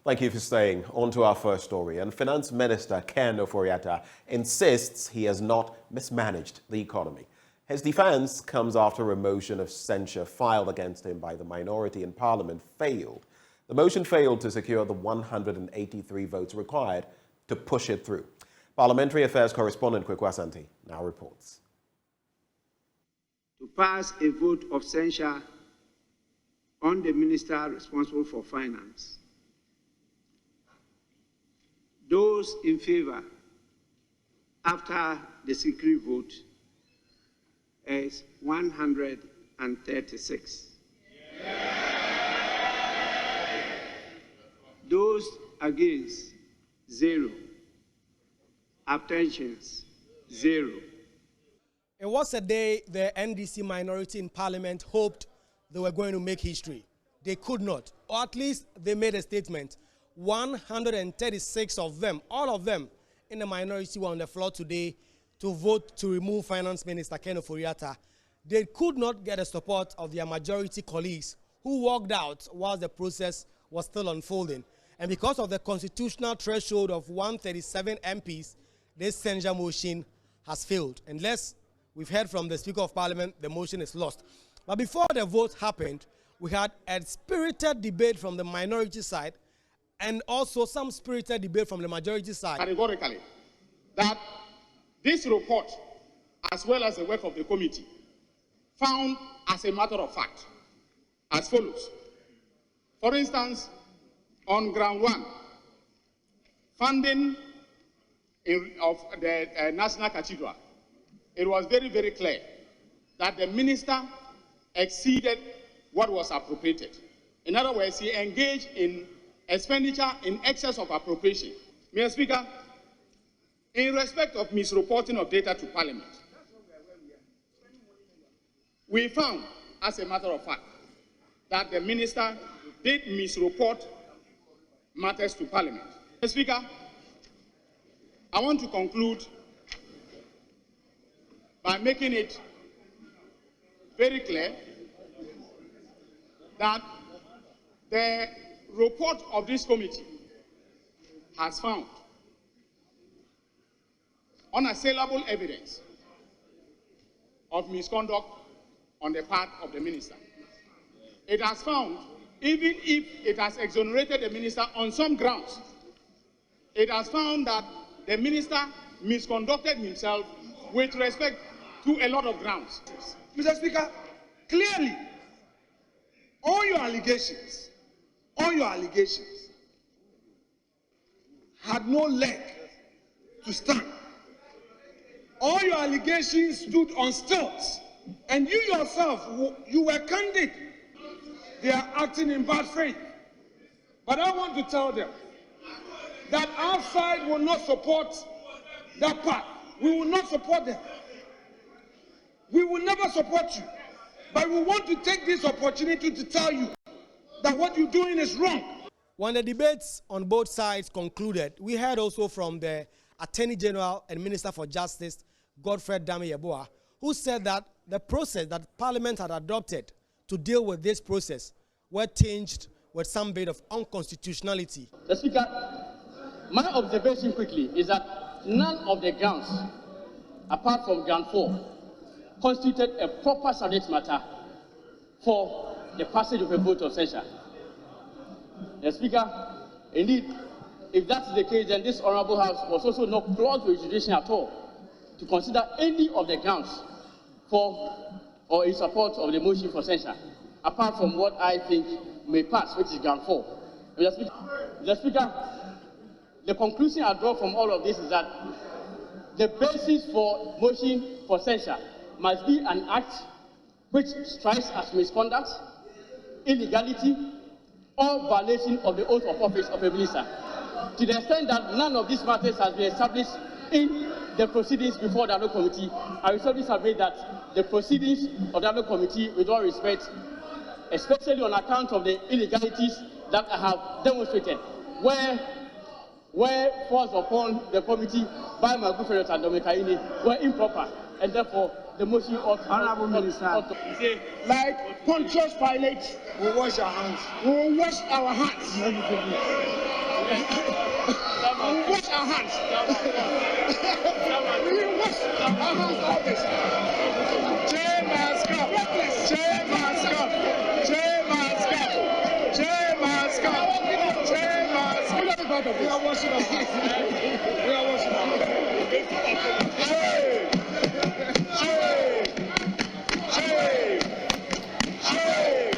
Thank you for staying. On to our first story. And Finance Minister Ken Ofori-Atta insists he has not mismanaged the economy. His defense comes after a motion of censure filed against him by the minority in Parliament failed. The motion failed to secure the 183 votes required to push it through. Parliamentary Affairs correspondent Kweku Asante now reports. To pass a vote of censure on the minister responsible for finance. Those in favor after the secret vote is 136. Those against, 0. Abstentions, 0. It was a day the NDC minority in Parliament hoped they were going to make history. They could not, or at least they made a statement. 136 of them, all of them in the minority, were on the floor today to vote to remove Finance Minister Ken Ofori-Atta. They could not get the support of their majority colleagues who walked out while the process was still unfolding. And because of the constitutional threshold of 137 MPs, this censure motion has failed. Unless we've heard from the Speaker of Parliament, the motion is lost. But before the vote happened, we had a spirited debate from the minority side and also some spirited debate from the majority side. Categorically, that this report, as well as the work of the committee, found as a matter of fact as follows. For instance, on ground 1, funding of the National Cathedral, it was very, very clear that the minister exceeded what was appropriated. In other words, he engaged in expenditure in excess of appropriation. Mr. Speaker, in respect of misreporting of data to Parliament, we found, as a matter of fact, that the minister did misreport matters to Parliament. Mr. Speaker, I want to conclude by making it very clear that the report of this committee has found unassailable evidence of misconduct on the part of the minister. It has found, even if it has exonerated the minister on some grounds, it has found that the minister misconducted himself with respect to a lot of grounds. Mr. Speaker, clearly, all your allegations had no leg to stand. All your allegations stood on stilts, and you yourself, you were candid. They are acting in bad faith. But I want to tell them that our side will not support that part. We will not support them. We will never support you. But we want to take this opportunity to tell you that what you're doing is wrong. When the debates on both sides concluded, we heard also from the Attorney General and Minister for Justice, Godfrey Dame-Yeboah, who said that the process that Parliament had adopted to deal with this process were tinged with some bit of unconstitutionality. Mr. Speaker, my observation quickly is that none of the grounds, apart from ground 4, constituted a proper subject matter for the passage of a vote of censure. Mr. Speaker, indeed, if that's the case, then this Honourable House was also not close to jurisdiction at all to consider any of the grounds for or in support of the motion for censure, apart from what I think may pass, which is ground 4. Mr. Speaker, the conclusion I draw from all of this is that the basis for motion for censure must be an act which strikes as misconduct, illegality, or violation of the oath of office of a minister. To the extent that none of these matters has been established in the proceedings before the Dialogue Committee, I resolutely submit that the proceedings of the Dialogue Committee, with all respect, especially on account of the illegalities that I have demonstrated, were forced upon the committee by my good friend Domekaini, were improper, and therefore the motion Honorable Minister. Like Pontius Pilate, We wash our hands. we will wash our hands. We will wash our hands. We will wash our hands always. Jay must come. Jay must come. Jay must come. Jay must come. Jay must come. We are washing our hands. We are washing our hands. Jay. Jay. Jay. Jay.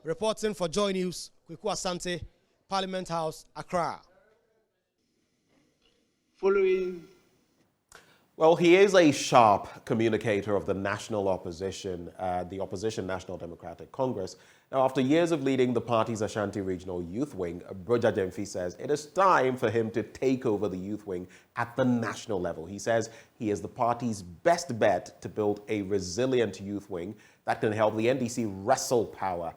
Reporting for Joy News, Kweku Asante, Parliament House, Accra. Following. Well, he is a sharp communicator of the national opposition, the opposition National Democratic Congress. Now, after years of leading the party's Ashanti Regional Youth Wing, Broja Jemfi says it is time for him to take over the youth wing at the national level. He says he is the party's best bet to build a resilient youth wing that can help the NDC wrestle power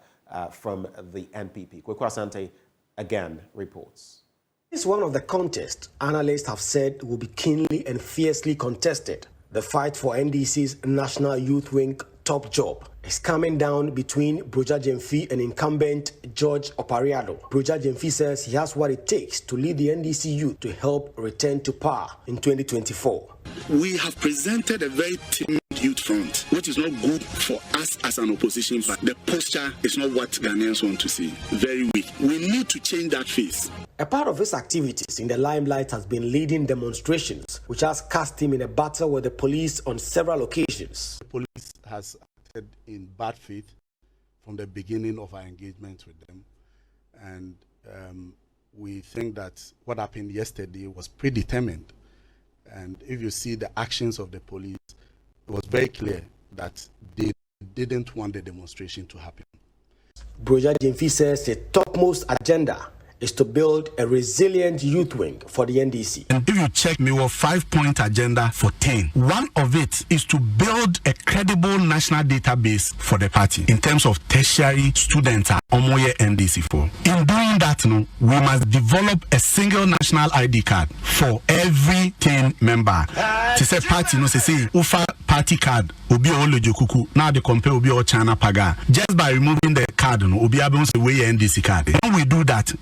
from the NPP. Kweku Asante again reports. This is one of the contests analysts have said will be keenly and fiercely contested. The fight for NDC's National Youth Wing top job is coming down between Broja Jemfi and incumbent George Opariado. Broja Jemfi says he has what it takes to lead the NDC youth to help return to power in 2024. We have presented a very timid youth front, which is not good for us as an opposition, but the posture is not what Ghanaians want to see. Very weak. We need to change that face. A part of his activities in the limelight has been leading demonstrations, which has cast him in a battle with the police on several occasions. The police has acted in bad faith from the beginning of our engagement with them. And we think that what happened yesterday was predetermined. And if you see the actions of the police, it was very clear that they didn't want the demonstration to happen. Broja Jemfi says the topmost agenda is to build a resilient youth wing for the NDC. And if you check me, 5-point agenda for 10. One of it is to build a credible national database for the party in terms of tertiary students at Omoye NDC for. In doing that, we must develop a single national ID card for every 10 member. To say party, say ufa party card, obi olojokuku. Now they compare obi o China paga. Just by removing the card, obi abon say we NDC card. When we do that,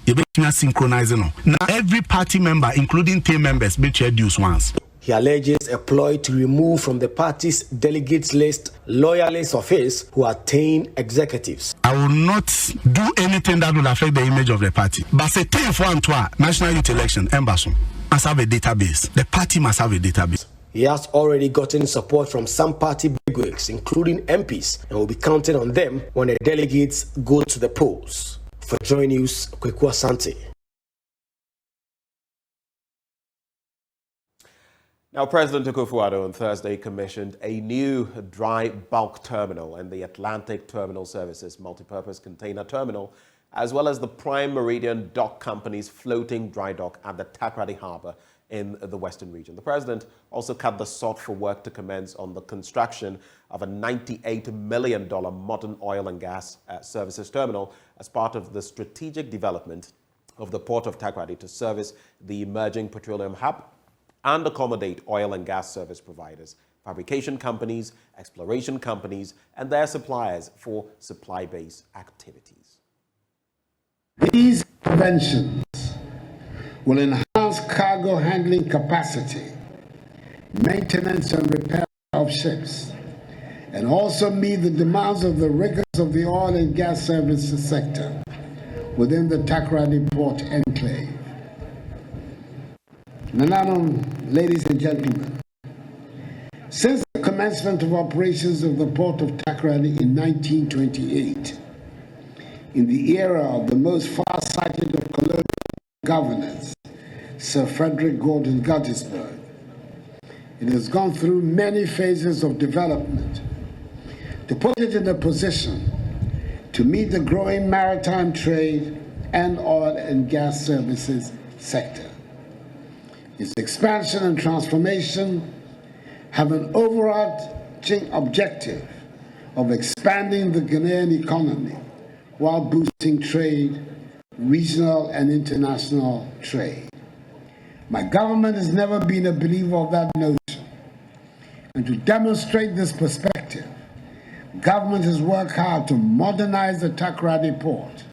synchronizing. Now every party member, including 10 members, be reduced once. He alleges a ploy to remove from the party's delegates list loyalists of his who are 10 executives. I will not do anything that will affect the image of the party. But say 10 for Antoine, national youth election, embassy must have a database. The party must have a database. He has already gotten support from some party bigwigs, including MPs, and will be counting on them when the delegates go to the polls. For Joy News, Kweku Asante. Now, President Akufo-Addo on Thursday commissioned a new dry bulk terminal in the Atlantic Terminal Services multipurpose container terminal, as well as the Prime Meridian Dock Company's floating dry dock at the Takoradi Harbour in the Western region. The president also cut the sod for work to commence on the construction of a $98 million modern oil and gas services terminal as part of the strategic development of the Port of Takoradi to service the emerging petroleum hub and accommodate oil and gas service providers, fabrication companies, exploration companies, and their suppliers for supply-based activities. These interventions will enhance cargo handling capacity, maintenance and repair of ships, and also meet the demands of the rigors of the oil and gas services sector within the Takoradi Port Enclave. Nananom, ladies and gentlemen, since the commencement of operations of the Port of Takoradi in 1928, in the era of the most far-sighted of colonial governors, Sir Frederick Gordon Gettysburg, it has gone through many phases of development to put it in a position to meet the growing maritime trade and oil and gas services sector. Its expansion and transformation have an overarching objective of expanding the Ghanaian economy while boosting trade, regional and international trade. My government has never been a believer of that notion. And to demonstrate this perspective, government has worked hard to modernize the Takoradi port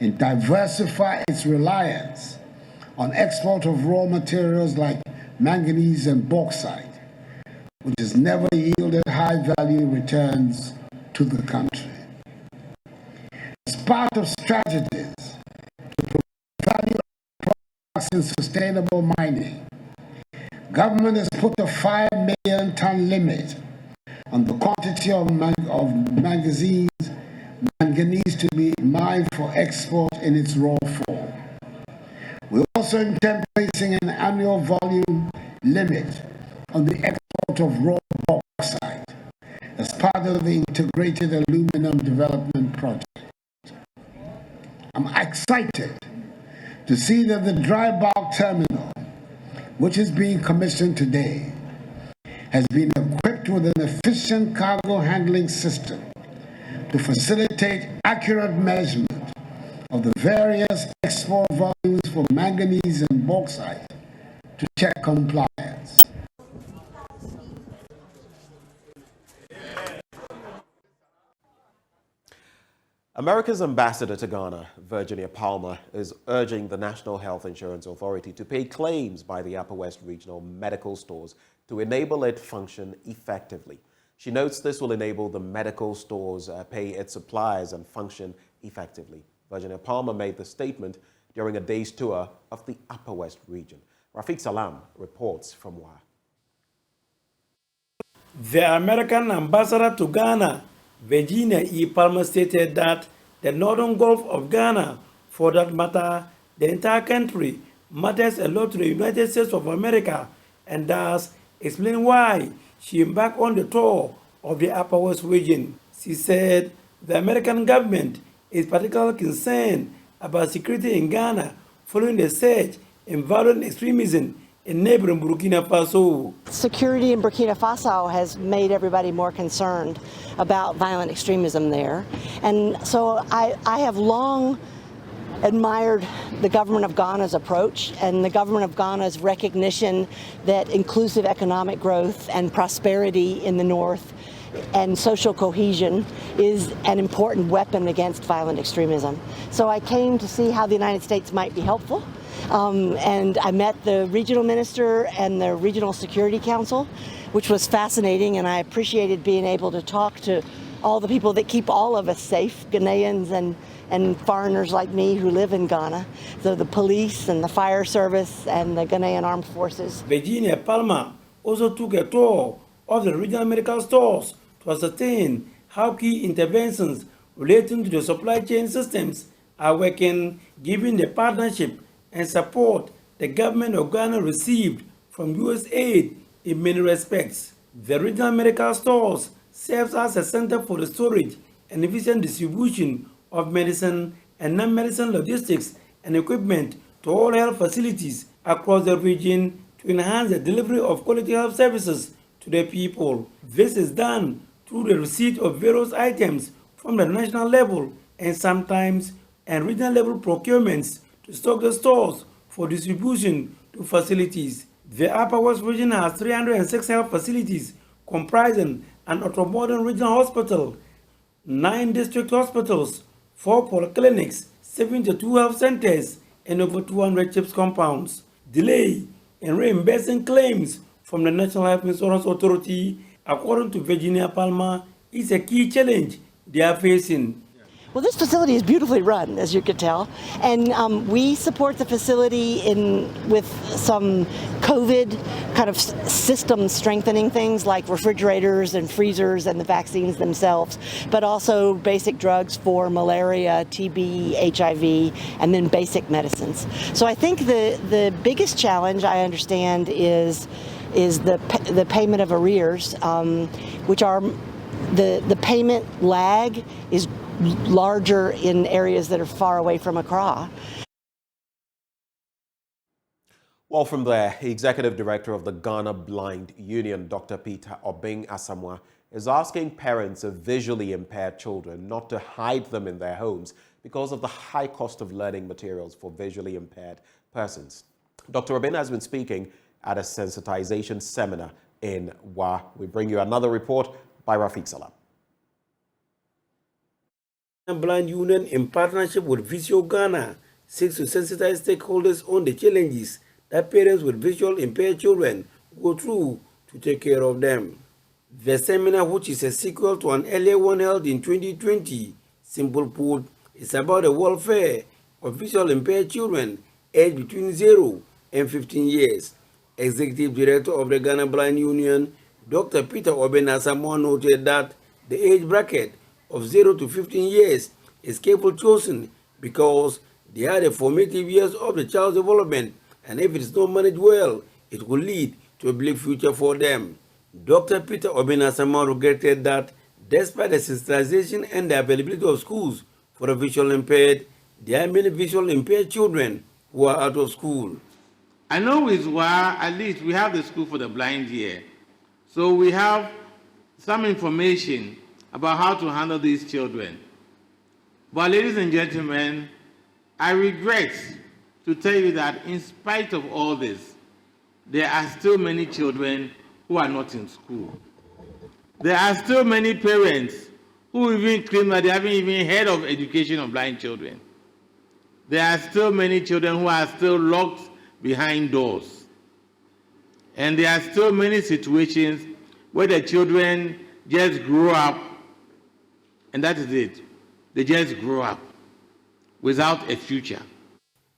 and diversify its reliance on export of raw materials like manganese and bauxite, which has never yielded high-value returns to the country. As part of strategies to provide value products in sustainable mining, government has put a 5 million ton limit on the quantity of manganese to be mined for export in its raw form. We also intend placing an annual volume limit on the export of raw bauxite as part of the integrated aluminum development project. I'm excited to see that the dry bulk terminal, which is being commissioned today, has been equipped with an efficient cargo handling system to facilitate accurate measurement of the various export volumes for manganese and bauxite to check compliance. America's ambassador to Ghana, Virginia Palmer, is urging the National Health Insurance Authority to pay claims by the Upper West Regional medical stores to enable it function effectively. She notes this will enable the medical stores pay its suppliers and function effectively. Virginia Palmer made the statement during a day's tour of the Upper West region. Rafiq Salam reports from Wa. The American ambassador to Ghana, Virginia E. Palmer, stated that the northern Gulf of Ghana, for that matter, the entire country, matters a lot to the United States of America, and thus explain why she embarked on the tour of the Upper West region. She said the American government is particularly concerned about security in Ghana following the surge in violent extremism in neighboring Burkina Faso. Security in Burkina Faso has made everybody more concerned about violent extremism there. And so I have long admired the government of Ghana's approach and the government of Ghana's recognition that inclusive economic growth and prosperity in the north and social cohesion is an important weapon against violent extremism. So I came to see how the United States might be helpful. And I met the regional minister and the regional security council, which was fascinating, and I appreciated being able to talk to all the people that keep all of us safe, Ghanaians and foreigners like me who live in Ghana, so the police and the fire service and the Ghanaian armed forces. Virginia Palmer also took a tour of the regional medical stores to ascertain how key interventions relating to the supply chain systems are working, given the partnership and support the government of Ghana received from U.S. aid in many respects. The regional medical stores serves as a center for the storage and efficient distribution of medicine and non-medicine logistics and equipment to all health facilities across the region to enhance the delivery of quality health services to the people. This is done through the receipt of various items from the national level and sometimes and regional level procurements to stock the stores for distribution to facilities. The Upper West region has 306 health facilities comprising an ultra-modern regional hospital, 9 district hospitals, 4 polyclinics, 72 health centers, and over 200 CHIPS compounds. Delay in reimbursing claims from the National Health Insurance Authority, according to Virginia Palmer, is a key challenge they are facing. Well, this facility is beautifully run, as you could tell, and we support the facility with some COVID kind of system strengthening things like refrigerators and freezers and the vaccines themselves, but also basic drugs for malaria, TB, HIV, and then basic medicines. So I think the biggest challenge I understand is the payment of arrears, which are the payment lag is larger in areas that are far away from Accra. Well, from there, the Executive Director of the Ghana Blind Union, Dr. Peter Obeng Asamoah, is asking parents of visually impaired children not to hide them in their homes because of the high cost of learning materials for visually impaired persons. Dr. Obin has been speaking at a sensitization seminar in Wa. We bring you another report by Rafiq Salam. Blind Union, in partnership with Visio Ghana, seeks to sensitize stakeholders on the challenges that parents with visual impaired children go through to take care of them. The seminar, which is a sequel to an earlier one held in 2020, simple put, is about the welfare of visual impaired children aged between 0 and 15 years. Executive Director of the Ghana Blind Union, Dr. Peter Obenasamo, noted that the age bracket of 0 to 15 years is carefully chosen because they are the formative years of the child's development, and if it is not managed well, it will lead to a bleak future for them. Dr. Peter Obenasamo regretted that despite the sensitization and the availability of schools for the visual impaired, there are many visual impaired children who are out of school. I know with WA, at least we have the school for the blind here. So we have some information about how to handle these children. But ladies and gentlemen, I regret to tell you that in spite of all this, there are still many children who are not in school. There are still many parents who even claim that they haven't even heard of education of blind children. There are still many children who are still locked behind doors. And there are still many situations where the children just grow up, and that is it. They just grow up without a future.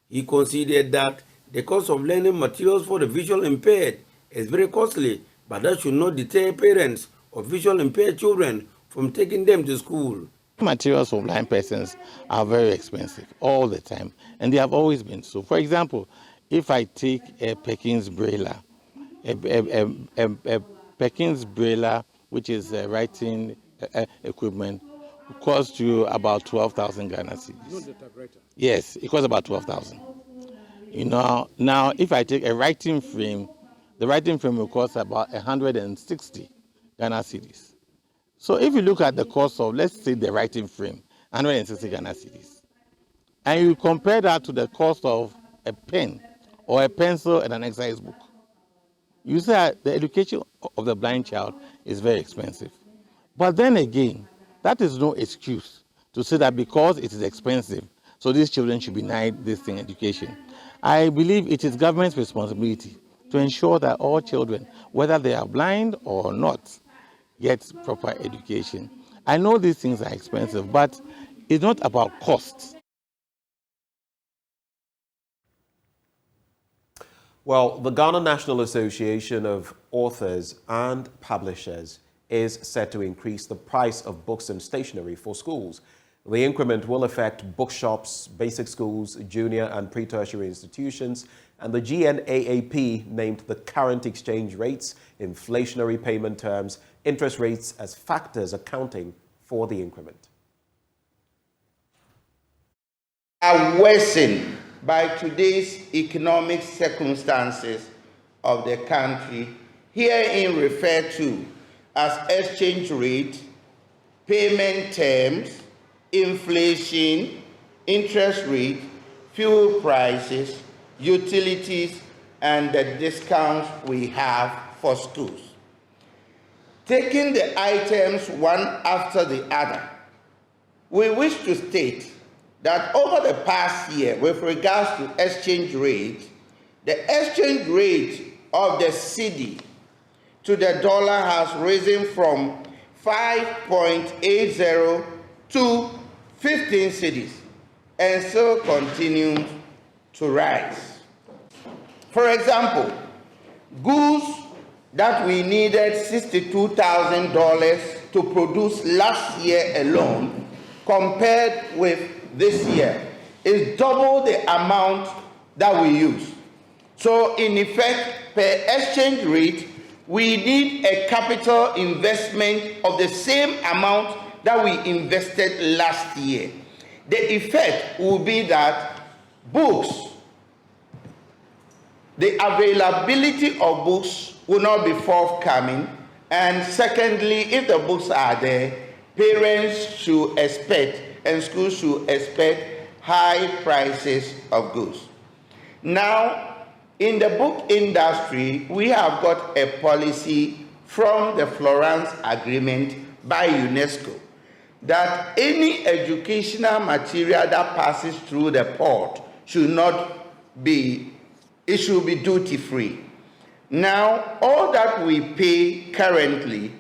He considered that the cost of learning materials for the visual impaired is very costly, but that should not deter parents of visual impaired children from taking them to school. Materials for blind persons are very expensive all the time, and they have always been so. For example, if I take a Perkins Braille, a Perkins Braille, which is writing equipment, costs you about 12,000 Ghana cedis. Yes, it costs about 12,000. You know, now if I take a writing frame, the writing frame will cost about 160 Ghana cedis. So if you look at the cost of, let's say, the writing frame, 160 Ghana cedis, and you compare that to the cost of a pen or a pencil and an exercise book, you see that the education of the blind child is very expensive. But then again, that is no excuse to say that because it is expensive, so these children should be denied this thing, education. I believe it is government's responsibility to ensure that all children, whether they are blind or not, get proper education. I know these things are expensive, but it's not about costs. Well, the Ghana National Association of Authors and Publishers is set to increase the price of books and stationery for schools. The increment will affect bookshops, basic schools, junior and pre-tertiary institutions, and the GNAAP named the current exchange rates, inflationary payment terms, interest rates as factors accounting for the increment. Are worsened by today's economic circumstances of the country, herein referred to as exchange rate, payment terms, inflation, interest rate, fuel prices, utilities, and the discounts we have for schools. Taking the items one after the other, we wish to state that over the past year, with regards to exchange rate, the exchange rate of the cedi to the dollar has risen from 5.80 to 15 cedis and still continues to rise. For example, goods that we needed $62,000 to produce last year alone, compared with this year, is double the amount that we use. So in effect, per exchange rate, we need a capital investment of the same amount that we invested last year. The effect will be that books, the availability of books will not be forthcoming, and secondly, if the books are there, parents should expect and schools should expect high prices of goods. Now, In the book industry, we have got a policy from the Florence Agreement by UNESCO that any educational material that passes through the port should be duty-free. Now, all that we pay currently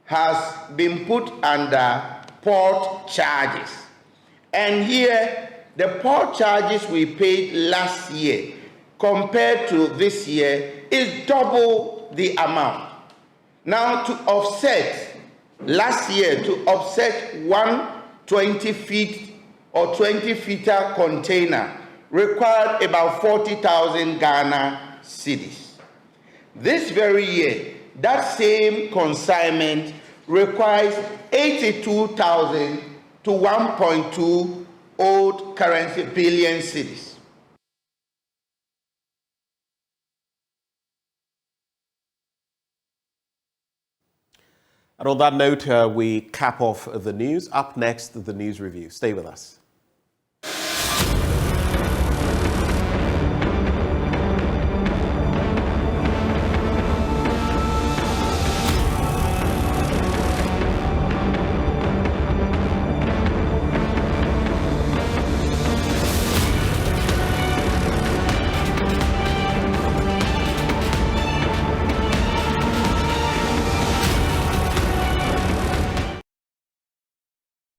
has been put under port charges. And here, the port charges we paid last year compared to this year is double the amount. Now, to offset, last year, to offset one 20 feet or 20-feeter container required about 40,000 Ghana cedis. This very year, that same consignment requires 82,000 to 1.2 old currency billion cedis. And on that note, we cap off the news. Up next, the news review. Stay with us.